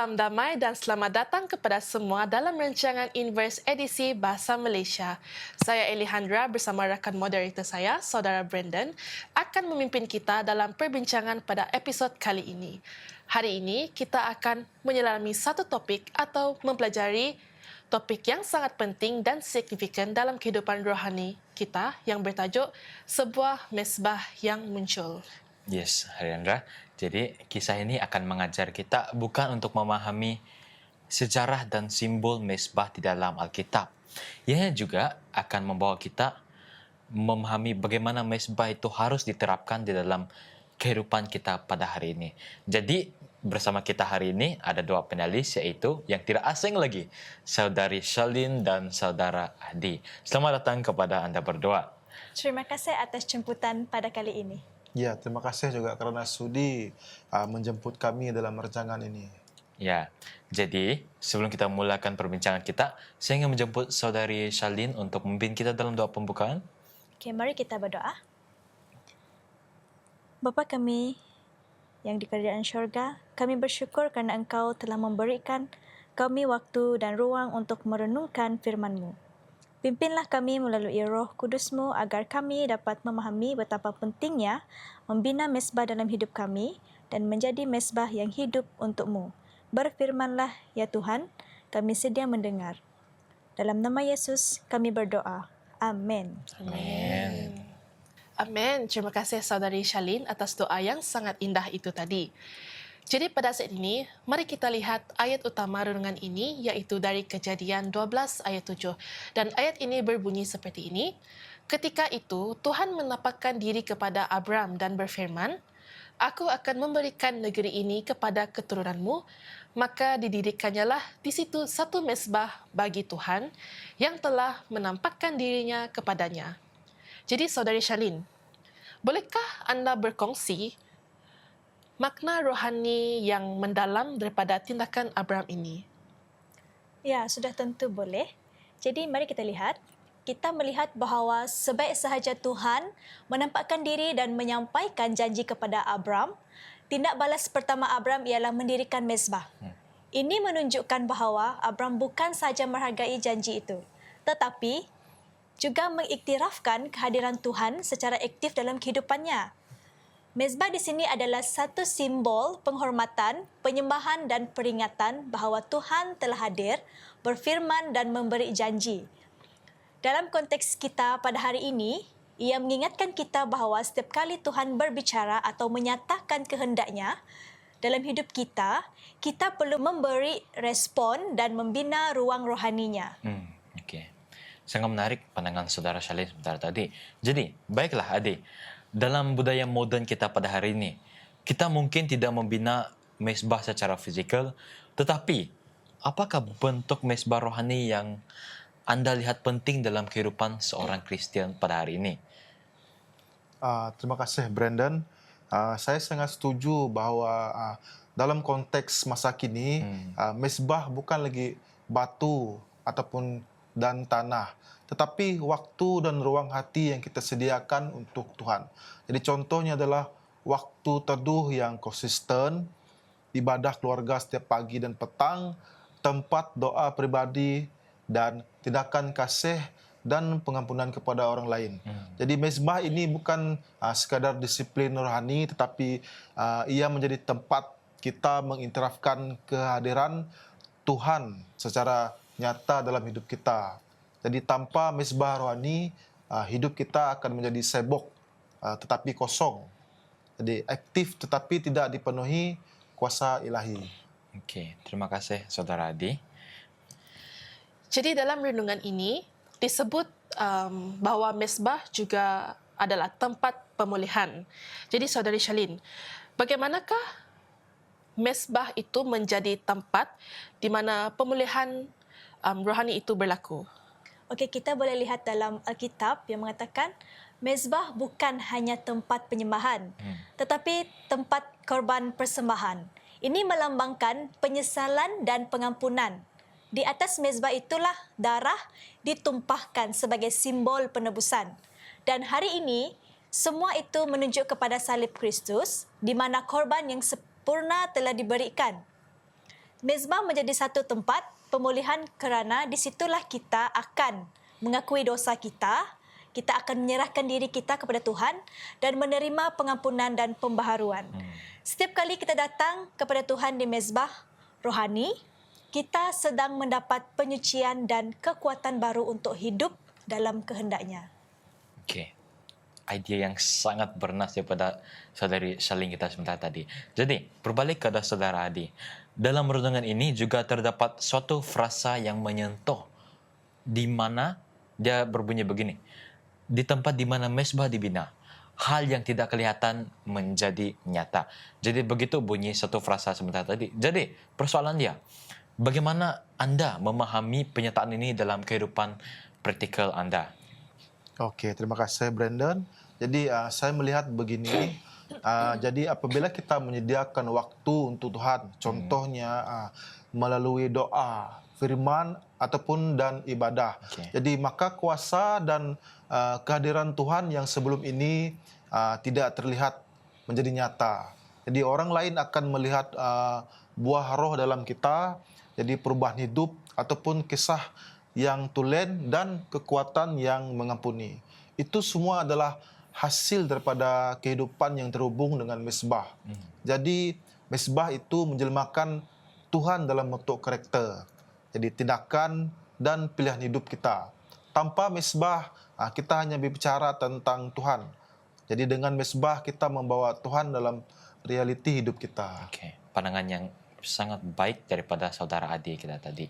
Salam damai dan selamat datang kepada semua dalam rancangan Inverse edisi Bahasa Malaysia. Saya Elihandra bersama rakan moderator saya, Saudara Brandon, akan memimpin kita dalam perbincangan pada episod kali ini. Hari ini kita akan menyelami satu topik atau mempelajari topik yang sangat penting dan signifikan dalam kehidupan rohani kita yang bertajuk Sebuah Mesbah yang Muncul. Yes, Haryandra. Jadi, kisah ini akan mengajar kita bukan untuk memahami sejarah dan simbol mesbah di dalam Alkitab. Ia juga akan membawa kita memahami bagaimana mesbah itu harus diterapkan di dalam kehidupan kita pada hari ini. Jadi, bersama kita hari ini ada dua penulis, yaitu yang tidak asing lagi, Saudari Shalin dan Saudara Adi. Selamat datang kepada Anda berdua. Terima kasih atas jemputan pada kali ini. Ya, terima kasih juga kerana sudi menjemput kami dalam rancangan ini. Ya, jadi sebelum kita mulakan perbincangan kita, saya ingin menjemput Saudari Shalin untuk memimpin kita dalam doa pembukaan. Okey, mari kita berdoa. Bapa kami yang di kerajaan syurga, kami bersyukur kerana Engkau telah memberikan kami waktu dan ruang untuk merenungkan firman-Mu. Pimpinlah kami melalui Roh Kudus-Mu agar kami dapat memahami betapa pentingnya membina mesbah dalam hidup kami dan menjadi mesbah yang hidup untuk-Mu. Berfirmanlah, ya Tuhan, kami sedia mendengar. Dalam nama Yesus kami berdoa. Amin. Amin. Amin. Terima kasih Saudari Shalin atas doa yang sangat indah itu tadi. Jadi pada saat ini, mari kita lihat ayat utama renungan ini, iaitu dari Kejadian 12 ayat 7. Dan ayat ini berbunyi seperti ini. Ketika itu, Tuhan menampakkan diri kepada Abram dan berfirman, Aku akan memberikan negeri ini kepada keturunanmu, maka didirikannya di situ satu mesbah bagi Tuhan yang telah menampakkan dirinya kepadanya. Jadi Saudari Shalin, bolehkah anda berkongsi makna rohani yang mendalam daripada tindakan Abraham ini? Ya, sudah tentu boleh. Jadi mari kita lihat. Kita melihat bahawa sebaik sahaja Tuhan menampakkan diri dan menyampaikan janji kepada Abraham, tindak balas pertama Abraham ialah mendirikan mesbah. Ini menunjukkan bahawa Abraham bukan sahaja menghargai janji itu, tetapi juga mengiktirafkan kehadiran Tuhan secara aktif dalam kehidupannya. Mezbah di sini adalah satu simbol penghormatan, penyembahan dan peringatan bahawa Tuhan telah hadir, berfirman dan memberi janji. Dalam konteks kita pada hari ini, ia mengingatkan kita bahawa setiap kali Tuhan berbicara atau menyatakan kehendaknya dalam hidup kita, kita perlu memberi respon dan membina ruang rohaninya. Okey. Sangat menarik pandangan Saudara Shalin sebentar tadi. Jadi, baiklah adik. Dalam budaya moden kita pada hari ini, kita mungkin tidak membina mesbah secara fizikal, tetapi apakah bentuk mesbah rohani yang anda lihat penting dalam kehidupan seorang Kristian pada hari ini? Terima kasih Brandon. Saya sangat setuju bahawa dalam konteks masa kini, mesbah bukan lagi batu ataupun dan tanah, tetapi waktu dan ruang hati yang kita sediakan untuk Tuhan. Jadi contohnya adalah waktu teduh yang konsisten, ibadah keluarga setiap pagi dan petang, tempat doa pribadi dan tindakan kasih dan pengampunan kepada orang lain. Jadi mesbah ini bukan sekadar disiplin rohani, tetapi ia menjadi tempat kita mengiktirafkan kehadiran Tuhan secara nyata dalam hidup kita. Jadi tanpa mesbah rohani, hidup kita akan menjadi sebok tetapi kosong. Jadi aktif tetapi tidak dipenuhi kuasa ilahi. Okey, terima kasih Saudara Adi. Jadi dalam renungan ini disebut bahawa mesbah juga adalah tempat pemulihan. Jadi Saudari Shalin, bagaimanakah mesbah itu menjadi tempat di mana pemulihan rohani itu berlaku? Okey, kita boleh lihat dalam Alkitab yang mengatakan mezbah bukan hanya tempat penyembahan, tetapi tempat korban persembahan. Ini melambangkan penyesalan dan pengampunan. Di atas mezbah itulah darah ditumpahkan sebagai simbol penebusan. Dan hari ini, semua itu menunjuk kepada salib Kristus, di mana korban yang sempurna telah diberikan. Mezbah menjadi satu tempat pemulihan kerana di situlah kita akan mengakui dosa kita, kita akan menyerahkan diri kita kepada Tuhan dan menerima pengampunan dan pembaharuan. Setiap kali kita datang kepada Tuhan di mezbah rohani, kita sedang mendapat penyucian dan kekuatan baru untuk hidup dalam kehendak-Nya. Okey. Idea yang sangat bernas daripada saudari Shalin kita sebentar tadi. Jadi, berbalik kepada saudara Adi. Dalam renungan ini juga terdapat suatu frasa yang menyentuh di mana dia berbunyi begini. Di tempat di mana mezbah dibina, hal yang tidak kelihatan menjadi nyata. Jadi begitu bunyi satu frasa sebentar tadi. Jadi, persoalan dia, bagaimana anda memahami penyataan ini dalam kehidupan praktikal anda? Okey, terima kasih Brandon. Jadi saya melihat begini, jadi apabila kita menyediakan waktu untuk Tuhan, contohnya melalui doa, firman ataupun dan ibadah. Okey. Jadi maka kuasa dan kehadiran Tuhan yang sebelum ini tidak terlihat menjadi nyata. Jadi orang lain akan melihat buah roh dalam kita, jadi perubahan hidup ataupun kisah yang tulen dan kekuatan yang mengampuni. Itu semua adalah hasil daripada kehidupan yang terhubung dengan mezbah. Jadi mezbah itu menjelmakan Tuhan dalam bentuk karakter. Jadi tindakan dan pilihan hidup kita. Tanpa mezbah, kita hanya berbicara tentang Tuhan. Jadi dengan mezbah kita membawa Tuhan dalam realiti hidup kita. Okey. Pandangan yang sangat baik daripada saudara Adi kita tadi.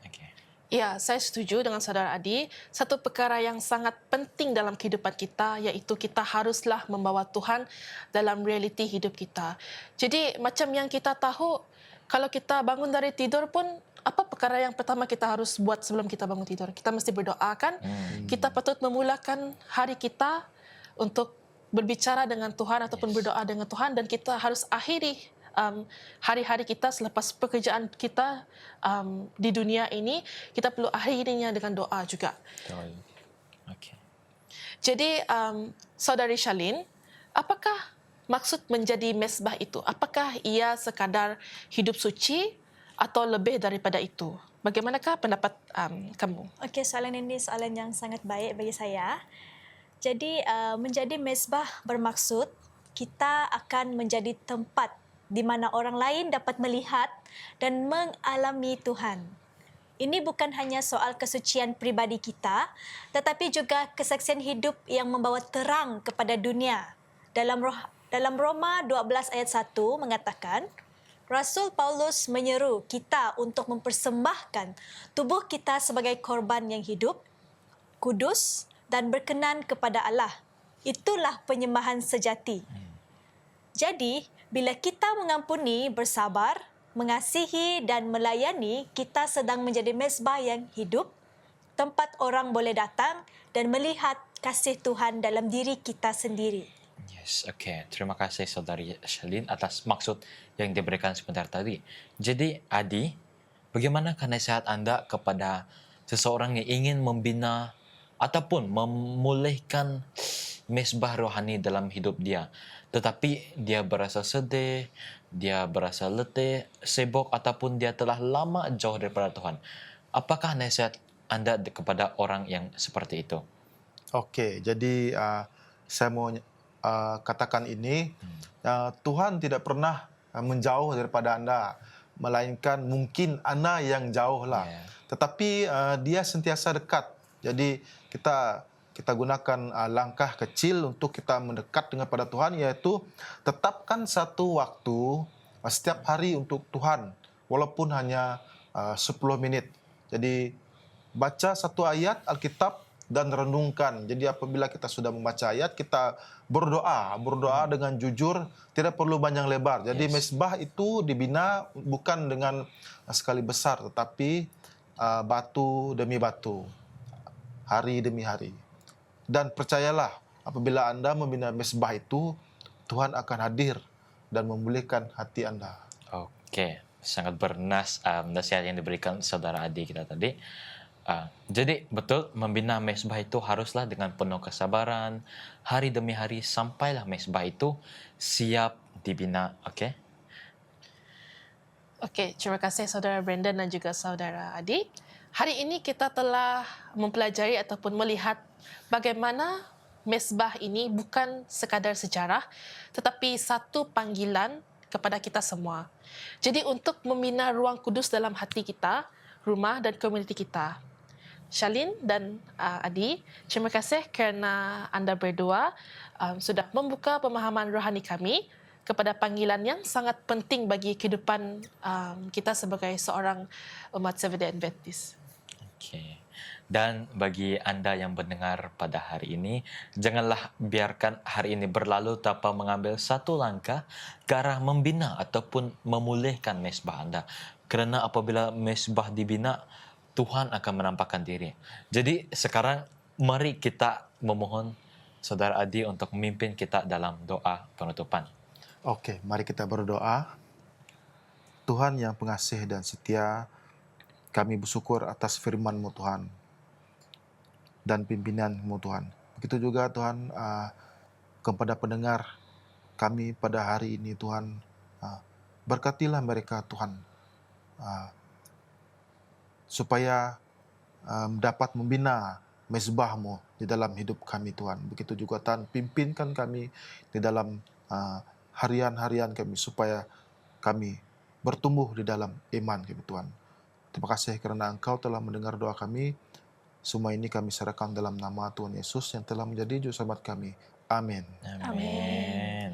Okey. Ya, saya setuju dengan saudara Adi. Satu perkara yang sangat penting dalam kehidupan kita iaitu kita haruslah membawa Tuhan dalam realiti hidup kita. Jadi macam yang kita tahu, kalau kita bangun dari tidur pun, apa perkara yang pertama kita harus buat sebelum kita bangun tidur? Kita mesti berdoa kan? Kita patut memulakan hari kita untuk berbicara dengan Tuhan ataupun berdoa dengan Tuhan, dan kita harus akhiri hari-hari kita selepas pekerjaan kita di dunia ini, kita perlu akhirinya dengan doa juga. Betul. Okey. Jadi, saudari Shalin, apakah maksud menjadi mezbah itu? Apakah ia sekadar hidup suci atau lebih daripada itu? Bagaimanakah pendapat kamu? Okey, soalan ini soalan yang sangat baik bagi saya. Jadi, menjadi mezbah bermaksud kita akan menjadi tempat di mana orang lain dapat melihat dan mengalami Tuhan. Ini bukan hanya soal kesucian pribadi kita, tetapi juga kesaksian hidup yang membawa terang kepada dunia. Dalam Roma 12 ayat 1 mengatakan, Rasul Paulus menyeru kita untuk mempersembahkan tubuh kita sebagai korban yang hidup, kudus dan berkenan kepada Allah. Itulah penyembahan sejati. Jadi, bila kita mengampuni, bersabar, mengasihi dan melayani, kita sedang menjadi mezbah yang hidup, tempat orang boleh datang dan melihat kasih Tuhan dalam diri kita sendiri. Yes, okey. Terima kasih saudari Shalin atas maksud yang diberikan sebentar tadi. Jadi, Adi, bagaimanakah nasihat anda kepada seseorang yang ingin membina ataupun memulihkan mezbah rohani dalam hidup dia, tetapi dia berasa sedih, dia berasa letih, sibuk ataupun dia telah lama jauh daripada Tuhan? Apakah nasihat anda kepada orang yang seperti itu? Okey, jadi saya mau katakan ini, Tuhan tidak pernah menjauh daripada anda, melainkan mungkin anda yang jauh lah. Yeah. Tetapi dia sentiasa dekat. Jadi kita gunakan langkah kecil untuk kita mendekat dengan pada Tuhan, iaitu tetapkan satu waktu setiap hari untuk Tuhan, walaupun hanya 10 minit. Jadi baca satu ayat Alkitab dan renungkan. Jadi apabila kita sudah membaca ayat, kita berdoa dengan jujur, tidak perlu panjang lebar. Jadi mezbah itu dibina bukan dengan skala besar, tetapi batu demi batu, hari demi hari. Dan percayalah, apabila anda membina mezbah itu, Tuhan akan hadir dan memulihkan hati anda. Okey, sangat bernas nasihat yang diberikan saudara Adi kita tadi. Jadi betul, membina mezbah itu haruslah dengan penuh kesabaran, hari demi hari sampailah mezbah itu siap dibina. Okey. Okey, terima kasih saudara Brandon dan juga saudara Adi. Hari ini kita telah mempelajari ataupun melihat bagaimana mesbah ini bukan sekadar sejarah tetapi satu panggilan kepada kita semua. Jadi untuk membina ruang kudus dalam hati kita, rumah dan komuniti kita. Shalin dan Adi, terima kasih kerana anda berdua sudah membuka pemahaman rohani kami kepada panggilan yang sangat penting bagi kehidupan kita sebagai seorang umat Seventh-day Adventist. Okey. Dan bagi anda yang mendengar pada hari ini, janganlah biarkan hari ini berlalu tanpa mengambil satu langkah ke arah membina ataupun memulihkan mesbah anda. Kerana apabila mesbah dibina, Tuhan akan menampakkan diri. Jadi sekarang mari kita memohon Saudara Adi untuk memimpin kita dalam doa penutupan. Oke, mari kita berdoa. Tuhan yang pengasih dan setia, kami bersyukur atas firman-Mu Tuhan dan pimpinan-Mu Tuhan. Begitu juga Tuhan kepada pendengar kami pada hari ini Tuhan, berkatilah mereka Tuhan, supaya dapat membina mezbah-Mu di dalam hidup kami Tuhan. Begitu juga Tuhan, pimpinkan kami di dalam harian-harian kami supaya kami bertumbuh di dalam iman kami Tuhan. Terima kasih kerana Engkau telah mendengar doa kami. Semua ini kami serahkan dalam nama Tuhan Yesus yang telah menjadi juru selamat kami. Amin. Amin.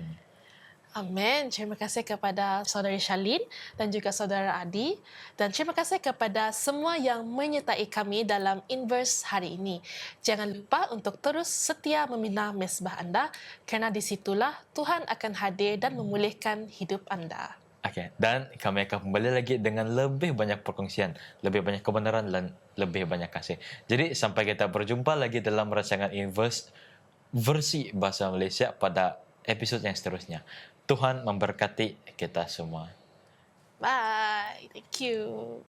Amin. Terima kasih kepada saudari Shalin dan juga saudara Adi. Dan terima kasih kepada semua yang menyertai kami dalam Inverse hari ini. Jangan lupa untuk terus setia membina mesbah anda kerana di situlah Tuhan akan hadir dan memulihkan hidup anda. Okey, dan kami akan kembali lagi dengan lebih banyak perkongsian, lebih banyak kebenaran dan lebih banyak kasih. Jadi sampai kita berjumpa lagi dalam rancangan Inverse versi bahasa Malaysia pada episod yang seterusnya. Tuhan memberkati kita semua. Bye. Thank you.